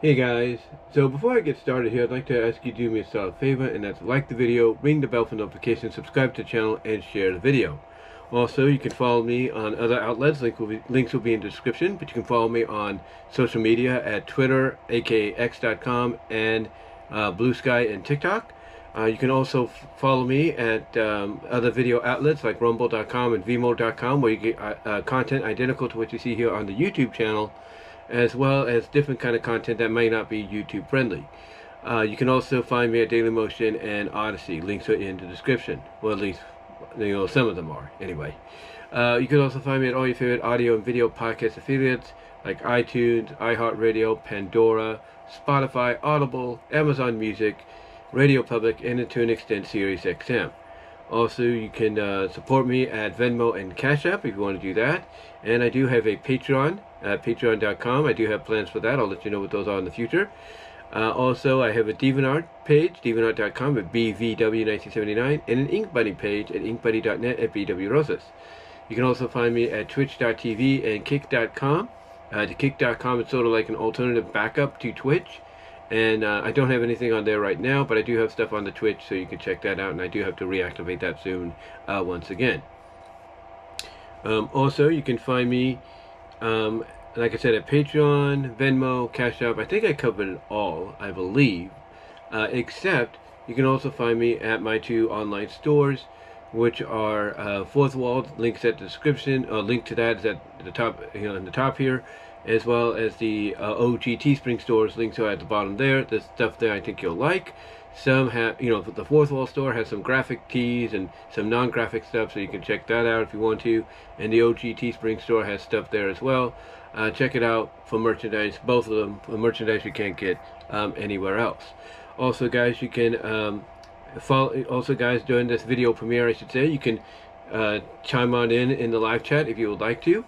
Hey guys, so before I get started here, I'd like to ask you to do me a solid favor, and that's like the video, ring the bell for notifications, subscribe to the channel, and share the video. Also, you can follow me on other outlets, links will be in the description, but you can follow me on social media at Twitter, aka x.com, and Blue Sky and TikTok. You can also follow me at other video outlets like rumble.com and vimo.com, where you get content identical to what you see here on the YouTube channel, as well as different kind of content that may not be YouTube friendly. You can also find me at Dailymotion and Odyssey. Links are in the description. Well, at least, some of them are. Anyway. You can also find me at all your favorite audio and video podcast affiliates like iTunes, iHeartRadio, Pandora, Spotify, Audible, Amazon Music, Radio Public, and to an extent Sirius XM. Also, you can support me at Venmo and Cash App if you want to do that. And I do have a Patreon at patreon.com. I do have plans for that. I'll let you know what those are in the future. Also, I have a DeviantArt page, deviantart.com at BVW1979, and an InkBuddy page at inkbuddy.net at BWRosas. You can also find me at twitch.tv and kick.com. The kick.com is sort of like an alternative backup to Twitch. And I don't have anything on there right now, but I do have stuff on the Twitch, so you can check that out, and I do have to reactivate that soon once again. Also, you can find me, like I said, at Patreon, Venmo, Cash App. I think I covered it all, I believe, except you can also find me at my two online stores, which are Fourth Wall. Links at the description. Link to that is at the top, in the top here, as well as the OG Teespring stores. Links are at the bottom there. There's stuff there I think you'll like. Some have, the Fourth Wall store has some graphic tees and some non-graphic stuff, so you can check that out if you want to. And the OG Teespring store has stuff there as well. Check it out for merchandise, both of them, for merchandise you can't get anywhere else. Also, guys, you can follow. Also, guys, during this video premiere, I should say, you can chime on in the live chat if you would like to.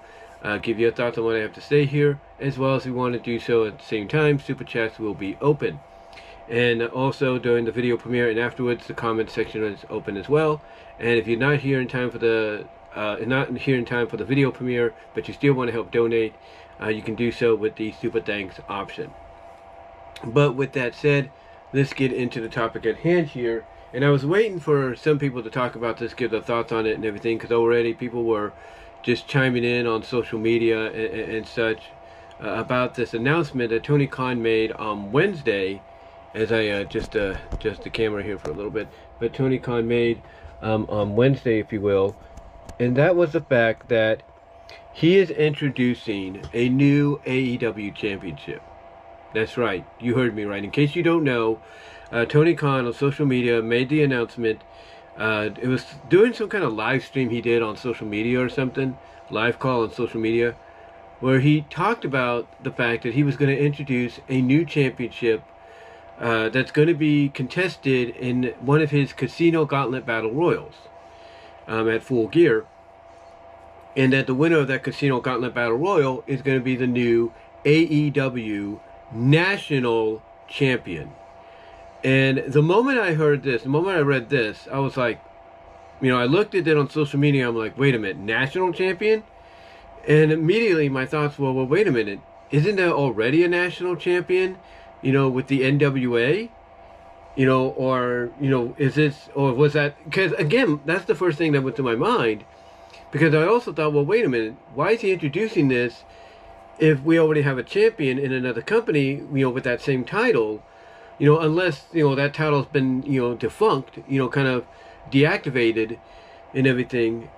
Give your thoughts on what I have to say here, as well as if you want to do so at the same time. Super chats will be open. And also during the video premiere and afterwards, the comment section is open as well. And if you're not here in time for the video premiere, but you still want to help donate, you can do so with the super thanks option. But with that said, let's get into the topic at hand here. And I was waiting for some people to talk about this, give their thoughts on it and everything, because already people were just chiming in on social media and such about this announcement that Tony Khan made on Wednesday. As I adjust the camera here for a little bit, but Tony Khan made on Wednesday, if you will, and that was the fact that he is introducing a new AEW championship. That's right, you heard me right. In case you don't know, Tony Khan on social media made the announcement. It was doing some kind of live stream he did on social media or something, live call on social media, where he talked about the fact that he was going to introduce a new championship that's going to be contested in one of his Casino Gauntlet Battle Royals at Full Gear, and that the winner of that Casino Gauntlet Battle Royal is going to be the new AEW National Champion. And the moment I heard this, the moment I read this, I was like, I looked at it on social media, I'm like, wait a minute, National Champion? And immediately my thoughts were, well, wait a minute, isn't there already a National Champion? With the NWA, is this, or was that, because again, that's the first thing that went to my mind, because I also thought, well, wait a minute, why is he introducing this if we already have a champion in another company, with that same title, unless, that title's been, defunct, kind of deactivated and everything,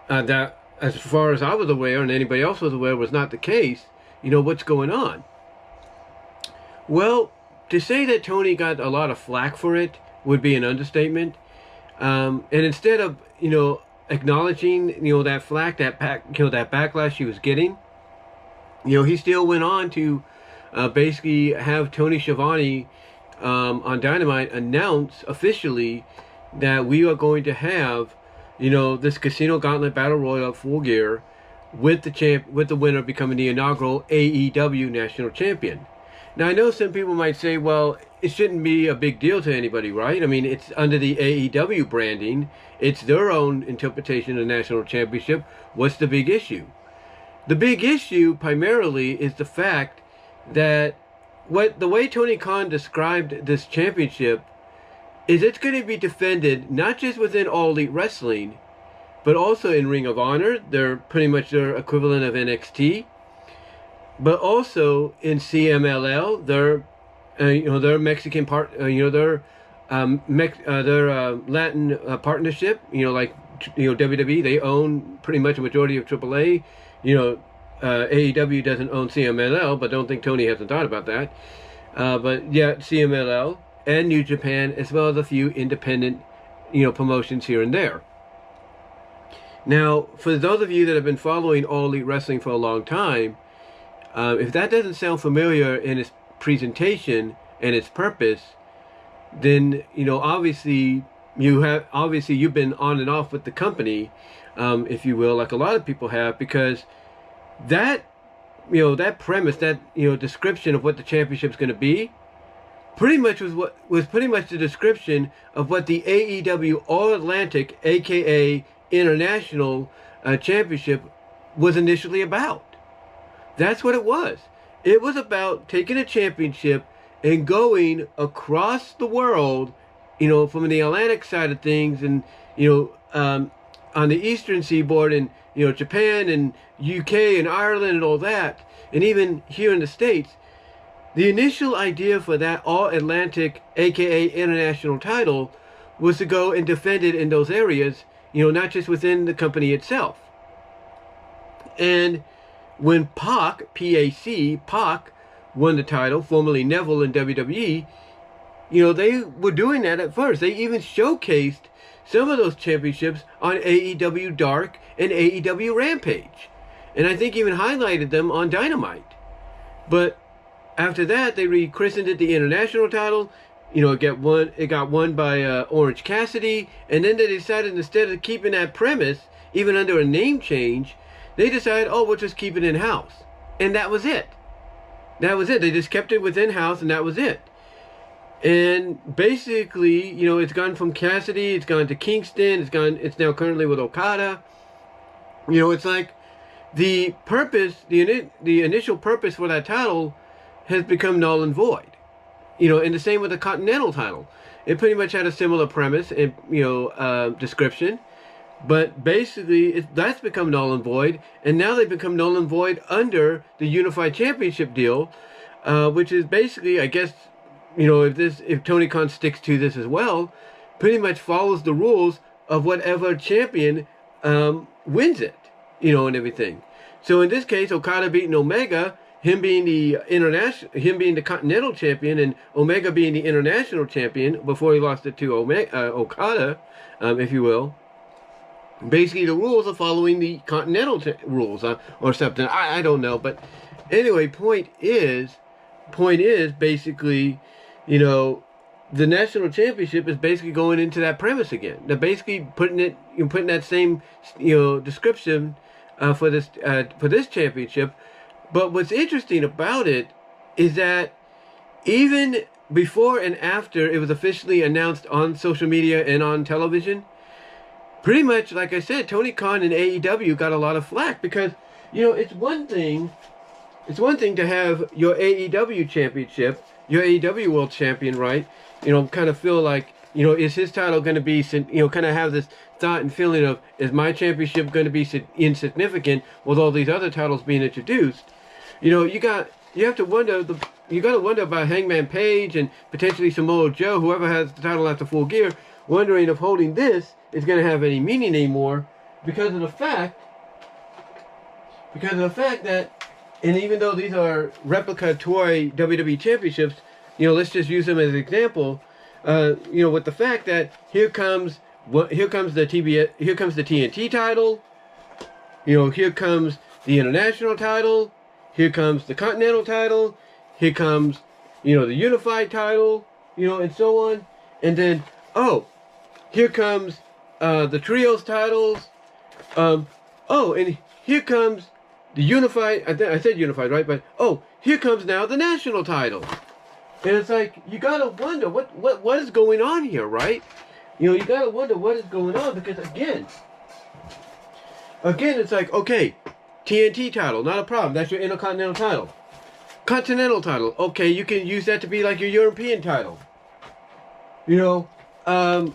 that, as far as I was aware, and anybody else was aware, was not the case. What's going on? Well, to say that Tony got a lot of flack for it would be an understatement. And instead of, acknowledging, that flack, that backlash he was getting, he still went on to basically have Tony Schiavone on Dynamite announce officially that we are going to have, this Casino Gauntlet Battle Royal Full Gear with the winner becoming the inaugural AEW National Champion. Now, I know some people might say, well, it shouldn't be a big deal to anybody, right? I mean, it's under the AEW branding. It's their own interpretation of the national championship. What's the big issue? The big issue primarily is the fact that the way Tony Khan described this championship is it's going to be defended not just within All Elite Wrestling, but also in Ring of Honor. They're pretty much their equivalent of NXT. But also in CMLL, their Mexican part, their Latin partnership. Like WWE, they own pretty much a majority of AAA. AEW doesn't own CMLL, but don't think Tony hasn't thought about that. But yeah, CMLL and New Japan, as well as a few independent, promotions here and there. Now, for those of you that have been following All Elite Wrestling for a long time, if that doesn't sound familiar in its presentation and its purpose, then obviously you've been on and off with the company, if you will, like a lot of people have, because that that premise, that description of what the championship's going to be, pretty much was pretty much the description of what the AEW All Atlantic, aka International Championship, was initially about. That's what it was. It was about taking a championship and going across the world, from the Atlantic side of things, and on the Eastern Seaboard, and Japan and UK and Ireland and all that, and even here in the States. The initial idea for that All Atlantic, aka International title, was to go and defend it in those areas, not just within the company itself. And when Pac, P-A-C, Pac, won the title, formerly Neville in WWE, they were doing that at first. They even showcased some of those championships on AEW Dark and AEW Rampage. And I think even highlighted them on Dynamite. But after that, they rechristened it the International title. It got won by Orange Cassidy. And then they decided, instead of keeping that premise, even under a name change, they decided, we'll just keep it in-house. And that was it. That was it. They just kept it within house, and that was it. And basically, it's gone from Cassidy, it's gone to Kingston, it's now currently with Okada. It's like the purpose, the initial purpose for that title has become null and void. And the same with the Continental title. It pretty much had a similar premise and, description. But basically, that's become null and void. And now they've become null and void under the Unified Championship deal, which is basically, I guess, if Tony Khan sticks to this as well, pretty much follows the rules of whatever champion wins it, and everything. So in this case, Okada beating Omega, him being the Continental champion, and Omega being the International champion before he lost it to Okada, if you will. Basically, the rules are following the Continental rules, or something. I don't know, but anyway, point is basically, the national championship is basically going into that premise again. They're basically putting that same, description for this championship. But what's interesting about it is that even before and after it was officially announced on social media and on television, pretty much, like I said, Tony Khan and AEW got a lot of flack because, it's one thing to have your AEW championship, your AEW world champion, right? Kind of feel like, is his title going to be, kind of have this thought and feeling of, is my championship going to be insignificant with all these other titles being introduced? You have to wonder, you got to wonder about Hangman Page and potentially Samoa Joe, whoever has the title after Full Gear, wondering if holding this is going to have any meaning anymore because of the fact that, and even though these are replica toy WWE championships, let's just use them as an example. With the fact that here comes the TNT title, here comes the International title, here comes the Continental title, here comes the Unified title, and so on, and then here comes the Trios titles, and here comes the Unified, I said Unified, right? But, here comes now the National title. And it's like, you gotta wonder, what is going on here, right? You gotta wonder what is going on, because again, it's like, okay, TNT title, not a problem, that's your Intercontinental title. Continental title. Okay, you can use that to be like your European title. International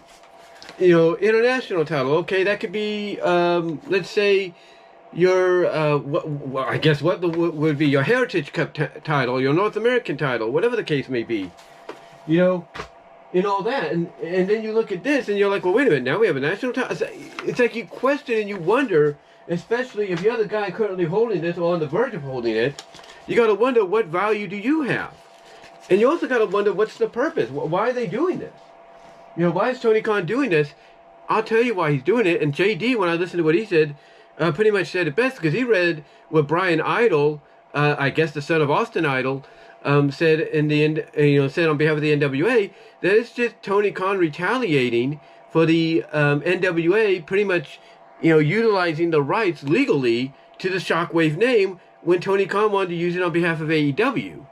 title. Okay, that could be, let's say, your, I guess what would be your Heritage Cup title, your North American title, whatever the case may be. And all that. And then you look at this and you're like, well, wait a minute, now we have a national title. It's like you question and you wonder, especially if you're the guy currently holding this or on the verge of holding it, you got to wonder, what value do you have? And you also got to wonder, what's the purpose? Why are they doing this? Why is Tony Khan doing this? I'll tell you why he's doing it. And JD, when I listened to what he said, pretty much said it best, because he read what Brian Idol, I guess the son of Austin Idol, said in the end, said on behalf of the NWA, that it's just Tony Khan retaliating for the NWA pretty much, utilizing the rights legally to the Shockwave name when Tony Khan wanted to use it on behalf of AEW.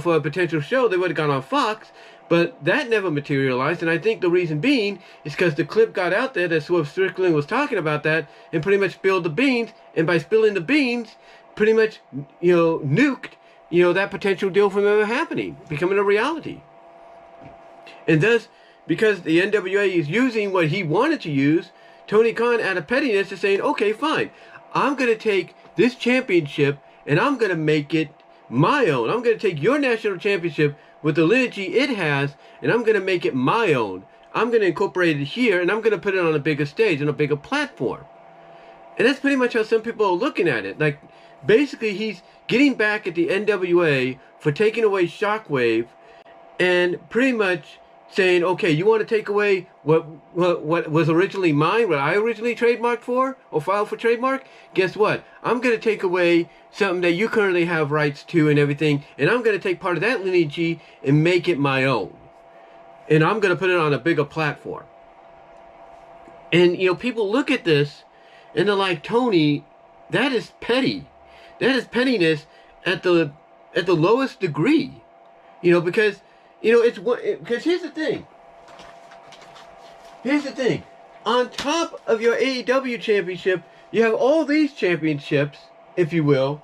For a potential show, they would have gone on Fox, but that never materialized, and I think the reason being is because the clip got out there that Swerve Strickland was talking about that and pretty much spilled the beans, and by spilling the beans, pretty much, nuked, that potential deal from ever happening, becoming a reality. And thus, because the NWA is using what he wanted to use, Tony Khan, out of pettiness, is saying, okay, fine, I'm going to take this championship and I'm going to make it my own. I'm going to take your national championship with the lineage it has, and I'm going to make it my own. I'm going to incorporate it here, and I'm going to put it on a bigger stage, on a bigger platform. And that's pretty much how some people are looking at it. Like, basically, he's getting back at the NWA for taking away Shockwave, and pretty much saying, okay, you want to take away what was originally mine, what I originally trademarked for, or filed for trademark? Guess what? I'm going to take away something that you currently have rights to and everything, and I'm going to take part of that lineage and make it my own. And I'm going to put it on a bigger platform. And, people look at this, and they're like, Tony, that is petty. That is pettiness at the lowest degree. Because, because here's the thing. Here's the thing. On top of your AEW championship, you have all these championships, if you will,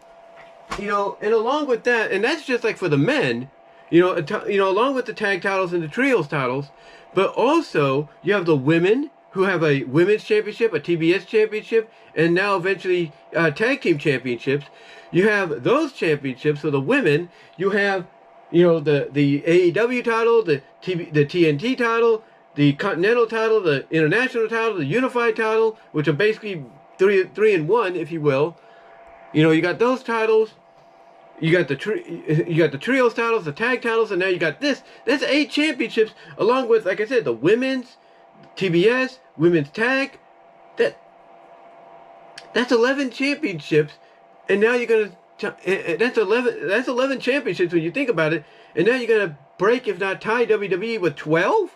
and along with that, and that's just like for the men, along with the tag titles and the trios titles, but also you have the women who have a women's championship, a TBS championship, and now eventually tag team championships. You have those championships for the women. You have, the AEW title, the TNT title, the Continental title, the International title, the Unified title, which are basically three in one, if you will. You got those titles. You got the trios titles, the tag titles, and now you got this. That's 8 championships, along with, like I said, the women's TBS, women's tag. That's 11 championships, and now you're gonna. That's 11 championships when you think about it, and now you're gonna break, if not tie, WWE with 12.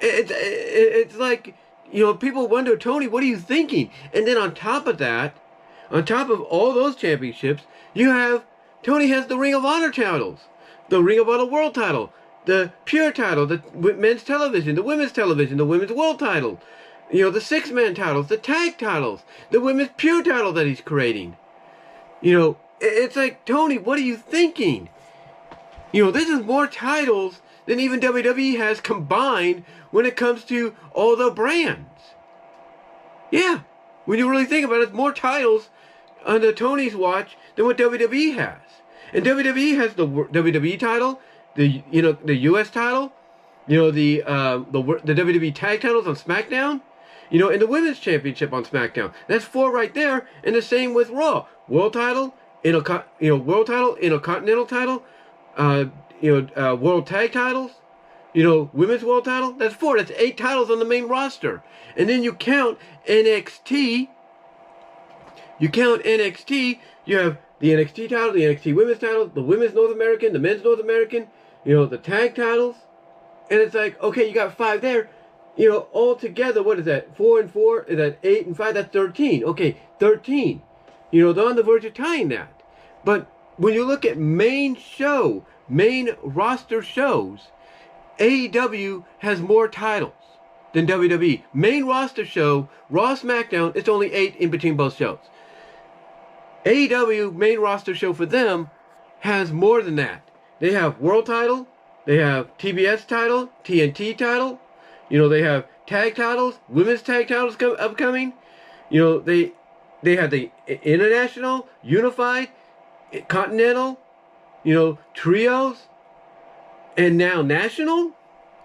It's like, people wonder, Tony, what are you thinking? And then on top of that, on top of all those championships, Tony has the Ring of Honor titles, the Ring of Honor World title, the Pure title, the men's television, the women's television, the women's world title, the 6-man titles, the tag titles, the women's Pure title that he's creating. It's like, Tony, what are you thinking? This is more titles than even WWE has combined when it comes to all the brands. Yeah, when you really think about it, it's more titles under Tony's watch than what WWE has. And WWE has the WWE title, the US title, the WWE tag titles on SmackDown, and the women's championship on SmackDown. That's 4 right there. And the same with Raw. World title, world title, intercontinental title, world tag titles, women's world title. That's 4. That's 8 titles on the main roster. And then you count NXT. You have the NXT title, the NXT women's title, the women's North American, the men's North American, the tag titles. And it's like, okay, you got 5 there. All together, what is that? 4 and 4? Is that 8 and 5? That's 13. Okay, 13. They're on the verge of tying that. But when you look at main roster shows, AEW has more titles than WWE. Main roster show, Raw, SmackDown, it's only 8 in between both shows. AEW main roster show for them has more than that. They have world title, they have TBS title, TNT title, they have tag titles, women's tag titles upcoming. They have the international, unified, continental, trios, and now national.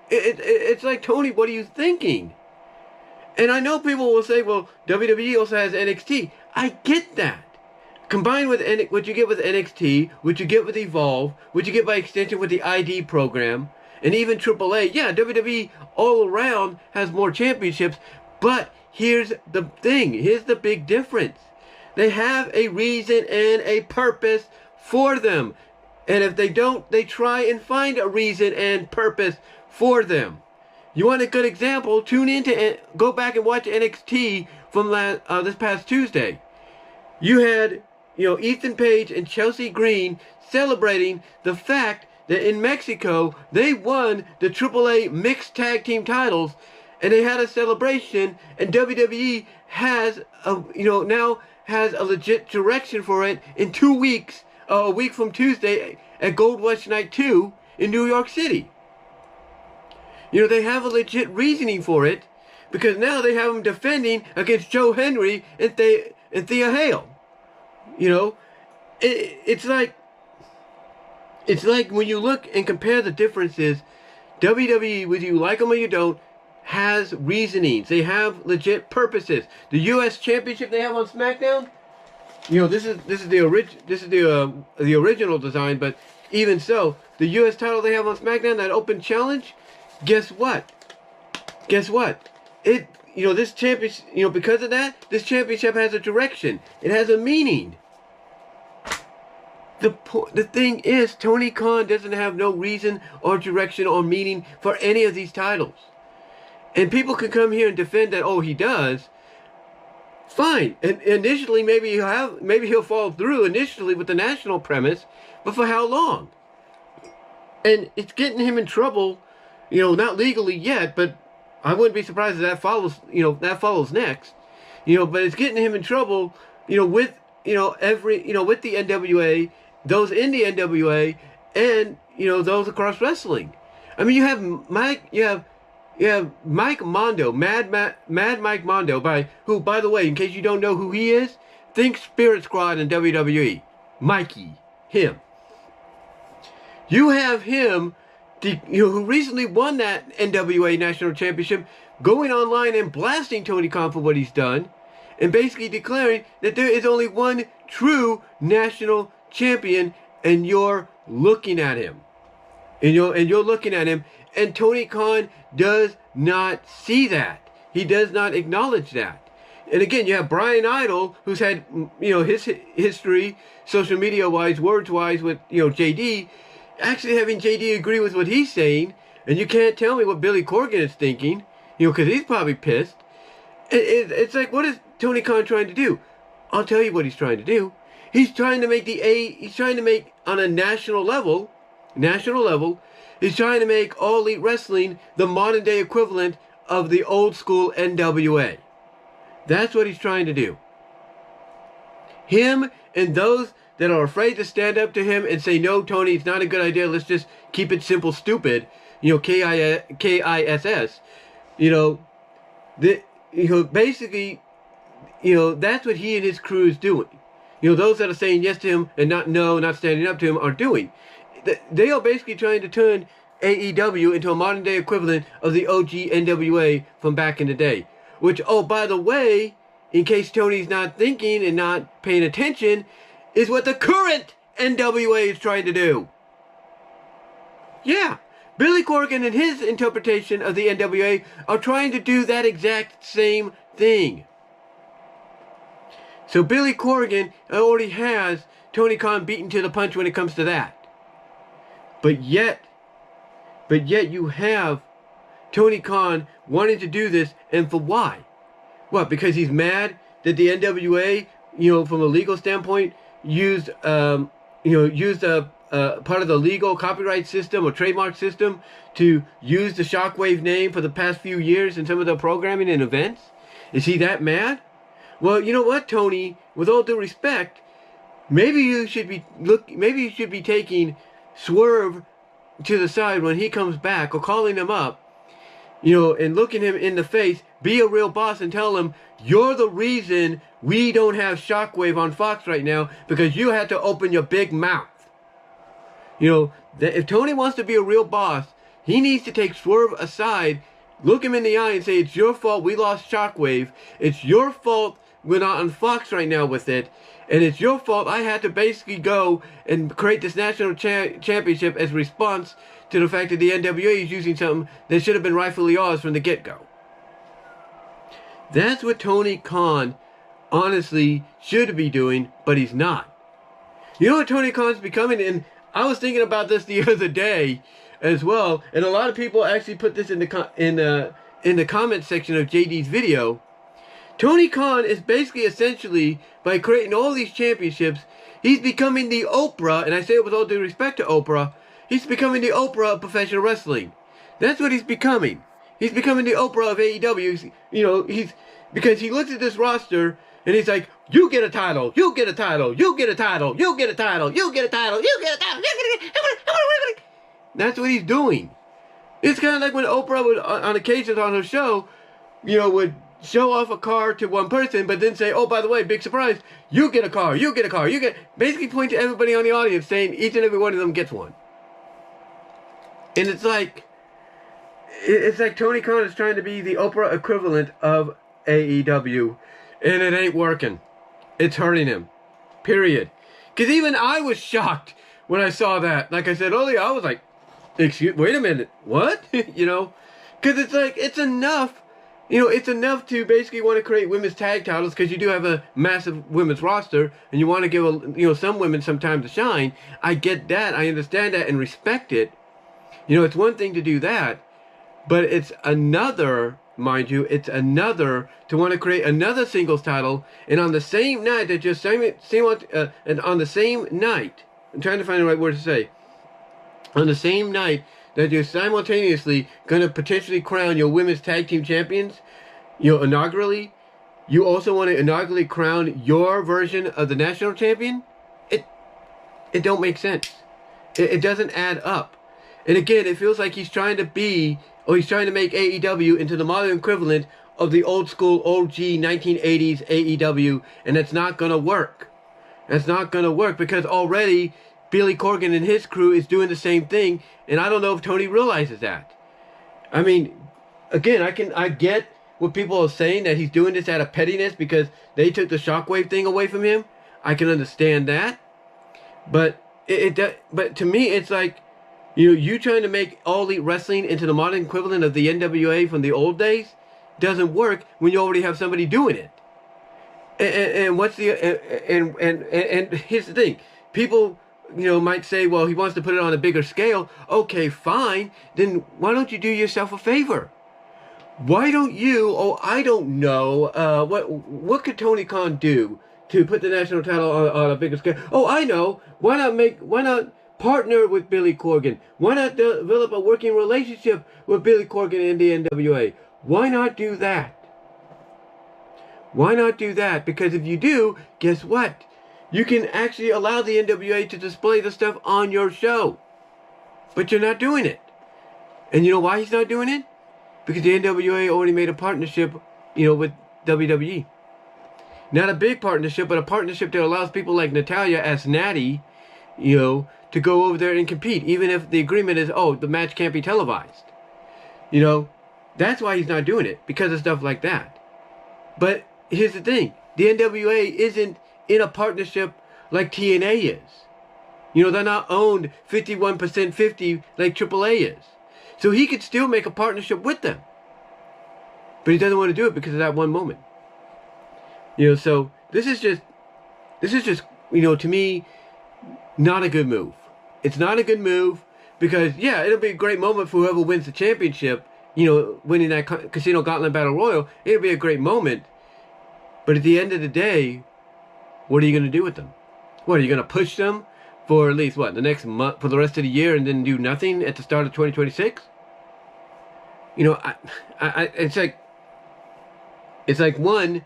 It's like, Tony, what are you thinking? And I know people will say, well, WWE also has NXT. I get that. Combined with what you get with NXT, what you get with Evolve, what you get by extension with the ID program, and even AAA, yeah, WWE all around has more championships, but here's the thing. Here's the big difference. They have a reason and a purpose for them. And if they don't, they try and find a reason and purpose for them. You want a good example? Tune in to go back and watch NXT from this past Tuesday. You had, Ethan Page and Chelsea Green celebrating the fact that in Mexico they won the AAA mixed tag team titles, and they had a celebration. And WWE has now has a legit direction for it in 2 weeks, a week from Tuesday at Gold Rush Night 2 in New York City. They have a legit reasoning for it, because now they have them defending against Joe Henry and Thea Hale. It's like when you look and compare the differences, WWE, whether you like them or you don't, has reasonings. They have legit purposes. The U.S. Championship they have on SmackDown, this is the original design, but even so, the U.S. title they have on SmackDown, that open challenge. Guess what? This championship, because of that, this championship has a direction. It has a meaning. The thing is, Tony Khan doesn't have no reason or direction or meaning for any of these titles. And people can come here and defend that, oh, he does. Fine. And initially, maybe he'll fall through initially with the national premise, but for how long? And it's getting him in trouble. Not legally yet, but I wouldn't be surprised if that follows next. But it's getting him in trouble, with with the NWA, those in the NWA, and those across wrestling. I mean, you have Mike Mondo, Mad Mike Mondo, who, by the way, in case you don't know who he is, think Spirit Squad in WWE. Mikey, him. You have him, who recently won that NWA National Championship, going online and blasting Tony Khan for what he's done, and basically declaring that there is only one true national champion, and you're looking at him. And you're looking at him, and Tony Khan does not see that. He does not acknowledge that. And again, you have Brian Idol, who's had, his history, social media-wise, words-wise, with, JD, actually having JD agree with what he's saying, and you can't tell me what Billy Corgan is thinking, because he's probably pissed. It's like, what is Tony Khan trying to do? I'll tell you what he's trying to do. He's trying to make on a national level, he's trying to make All Elite Wrestling the modern day equivalent of the old school NWA. That's what he's trying to do. Him and those that are afraid to stand up to him and say, no, Tony, it's not a good idea. Let's just keep it simple, stupid. KISS. Basically, that's what he and his crew is doing. Those that are saying yes to him and not standing up to him are doing. They are basically trying to turn AEW into a modern day equivalent of the OG NWA from back in the day. Which, oh, by the way, in case Tony's not thinking and not paying attention, is what the current NWA is trying to do. Yeah, Billy Corgan and his interpretation of the NWA are trying to do that exact same thing. So Billy Corgan already has Tony Khan beaten to the punch when it comes to that. But yet you have Tony Khan wanting to do this, and for why? What, because he's mad that the NWA, from a legal standpoint, used a part of the legal copyright system or trademark system to use the Shockwave name for the past few years in some of the programming and events? Is he that mad? Well, you know what, Tony? With all due respect, maybe you should be taking Swerve to the side when he comes back, or calling him up, and looking him in the face, be a real boss and tell him, you're the reason we don't have Shockwave on Fox right now, because you had to open your big mouth. If Tony wants to be a real boss, he needs to take Swerve aside, look him in the eye and say, it's your fault we lost Shockwave. It's your fault we're not on Fox right now with it. And it's your fault I had to basically go and create this national championship as a response to the fact that the NWA is using something that should have been rightfully ours from the get-go. That's what Tony Khan honestly should be doing, but he's not. You know what Tony Khan's becoming? And I was thinking about this the other day as well, and a lot of people actually put this in the comment section of JD's video. Tony Khan is basically, essentially, by creating all these championships, he's becoming the Oprah, and I say it with all due respect to Oprah, he's becoming the Oprah of professional wrestling. That's what he's becoming. He's becoming the Oprah of AEW. Because he looks at this roster, and he's like, you get a title, you get a title, you get a title, you get a title, you get a title, you get a title, you get a title. That's what he's doing. It's kind of like when Oprah would, on occasions on her show, would show off a car to one person, but then say, oh, by the way, big surprise, you get a car, you get a car, basically point to everybody on the audience saying each and every one of them gets one. And it's like Tony Khan is trying to be the Oprah equivalent of AEW, and it ain't working. It's hurting him. Period. Because even I was shocked when I saw that. Like I said earlier, I was like, wait a minute, what? Because it's like, it's enough. It's enough to basically want to create women's tag titles, because you do have a massive women's roster, and you want to give some women some time to shine. I get that. I understand that and respect it. It's one thing to do that, but it's another, mind you, it's another to want to create another singles title, and on the same night that you're and on the same night, I'm trying to find the right word to say, on the same night that you're simultaneously going to potentially crown your women's tag team champions, inaugurally, you also want to inaugurally crown your version of the national champion? It don't make sense. It doesn't add up. And again, it feels like he's trying to make AEW into the modern equivalent of the old school OG 1980s AEW, and that's not going to work. That's not going to work, because already Billy Corgan and his crew is doing the same thing, and I don't know if Tony realizes that. I mean, again, I get what people are saying, that he's doing this out of pettiness because they took the Shockwave thing away from him. I can understand that, but but to me, it's like, you trying to make All Elite Wrestling into the modern equivalent of the NWA from the old days doesn't work when you already have somebody doing it. And what's the and here's the thing, people might say, well, he wants to put it on a bigger scale. Okay, fine. Then why don't you do yourself a favor? Why don't you, I don't know, what could Tony Khan do to put the national title on a bigger scale? Oh, I know. Why not partner with Billy Corgan? Why not develop a working relationship with Billy Corgan and the NWA? Why not do that? Why not do that? Because if you do, guess what? You can actually allow the NWA to display the stuff on your show. But you're not doing it. And you know why he's not doing it? Because the NWA already made a partnership, with WWE. Not a big partnership, but a partnership that allows people like Natalya as Natty, to go over there and compete, even if the agreement is, the match can't be televised. That's why he's not doing it, because of stuff like that. But here's the thing. The NWA isn't in a partnership like TNA is. They're not owned 51% 50 like AAA is. So he could still make a partnership with them. But he doesn't want to do it because of that one moment. So this is just, to me, not a good move. It's not a good move because, yeah, it'll be a great moment for whoever wins the championship, winning that Casino Gauntlet Battle Royal. It'll be a great moment. But at the end of the day, what are you going to do with them? What, are you going to push them for at least, the next month, for the rest of the year, and then do nothing at the start of 2026? It's like one,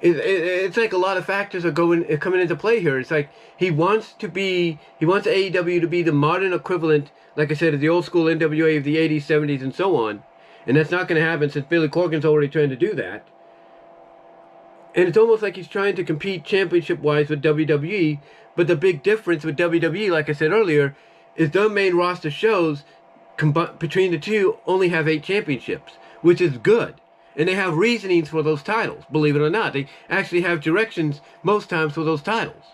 It's like a lot of factors are coming into play here. It's like he wants AEW to be the modern equivalent, like I said, of the old school NWA of the 80s, 70s, and so on. And that's not going to happen since Billy Corgan's already trying to do that. And it's almost like he's trying to compete championship-wise with WWE. But the big difference with WWE, like I said earlier, is their main roster shows between the two only have 8 championships, which is good. And they have reasonings for those titles, believe it or not. They actually have directions most times for those titles.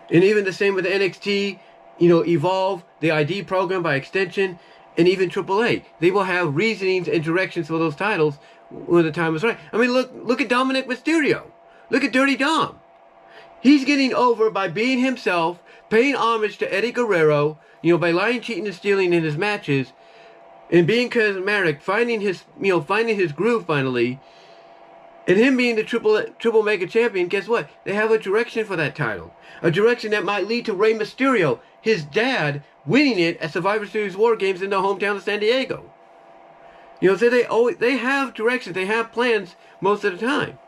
And even the same with the NXT, Evolve, the ID program by extension, and even AAA. They will have reasonings and directions for those titles when the time is right. I mean, look at Dominic Mysterio. Look at Dirty Dom. He's getting over by being himself, paying homage to Eddie Guerrero, by lying, cheating, and stealing in his matches, and being charismatic, finding his groove finally, and him being the triple mega champion. Guess what? They have a direction for that title, a direction that might lead to Rey Mysterio, his dad, winning it at Survivor Series War Games in their hometown of San Diego. So they have directions, they have plans most of the time.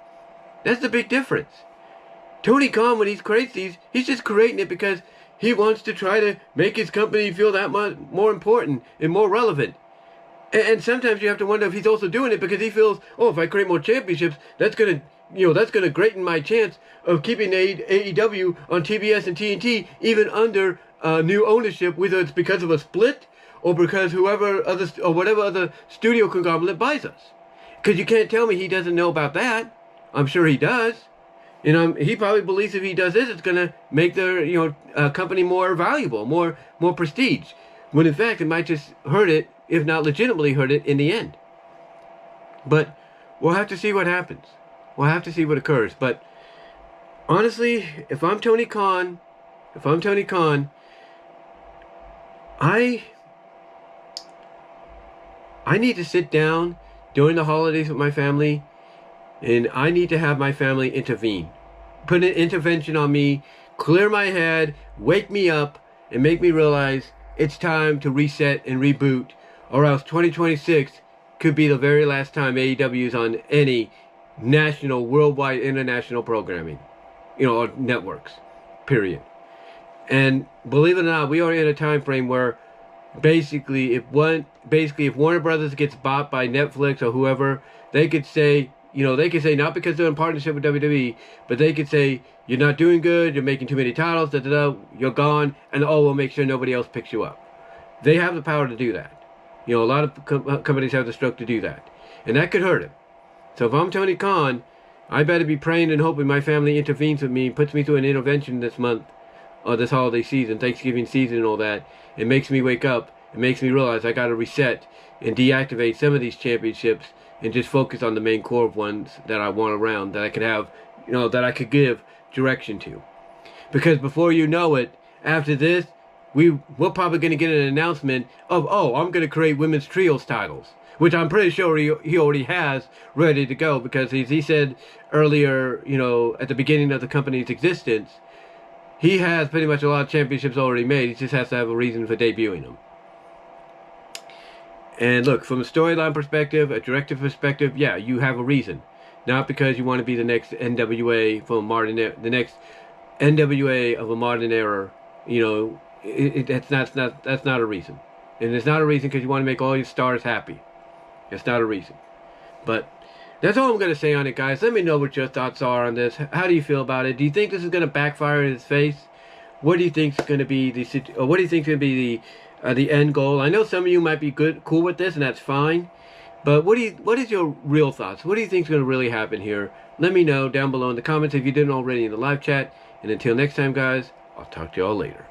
That's the big difference. Tony Khan, when he's creates these, he's just creating it because he wants to try to make his company feel that much more important and more relevant. And sometimes you have to wonder if he's also doing it because he feels, if I create more championships, that's gonna greaten my chance of keeping AEW on TBS and TNT even under new ownership, whether it's because of a split or because whatever other studio conglomerate buys us. Because you can't tell me he doesn't know about that. I'm sure he does. He probably believes if he does this, it's gonna make their company more valuable, more prestige. When in fact it might just hurt it, if not legitimately hurt it in the end. But we'll have to see what happens. We'll have to see what occurs. But honestly, if I'm Tony Khan, I need to sit down during the holidays with my family, and I need to have my family intervene. Put an intervention on me, clear my head, wake me up, and make me realize it's time to reset and reboot, or else 2026 could be the very last time AEW is on any national, worldwide, international programming, or networks, period. And believe it or not, we are in a time frame where basically if Warner Brothers gets bought by Netflix or whoever, they could say, not because they're in partnership with WWE, but they could say, you're not doing good, you're making too many titles, you're gone, and we'll make sure nobody else picks you up. They have the power to do that. A lot of companies have the stroke to do that. And that could hurt him. So if I'm Tony Khan, I better be praying and hoping my family intervenes with me, puts me through an intervention this month, or this holiday season, Thanksgiving season and all that. It makes me wake up. It makes me realize I got to reset and deactivate some of these championships and just focus on the main core of ones that I want around, that I could have, that I could give direction to. Because before you know it, after this, we're probably going to get an announcement of, I'm going to create women's trios titles, which I'm pretty sure he already has ready to go, because as he said earlier, at the beginning of the company's existence, he has pretty much a lot of championships already made. He just has to have a reason for debuting them. And look, from a storyline perspective, a directive perspective, yeah, you have a reason. Not because you want to be the next NWA the next NWA of a modern era. That's not a reason. And it's not a reason because you want to make all your stars happy. It's not a reason. But that's all I'm going to say on it, guys. Let me know what your thoughts are on this. How do you feel about it? Do you think this is going to backfire in his face? What do you think is going to be the end goal? I know some of you might be cool with this, and that's fine. But what is your real thoughts? What do you think is going to really happen here? Let me know down below in the comments if you didn't already in the live chat. And until next time, guys, I'll talk to y'all later.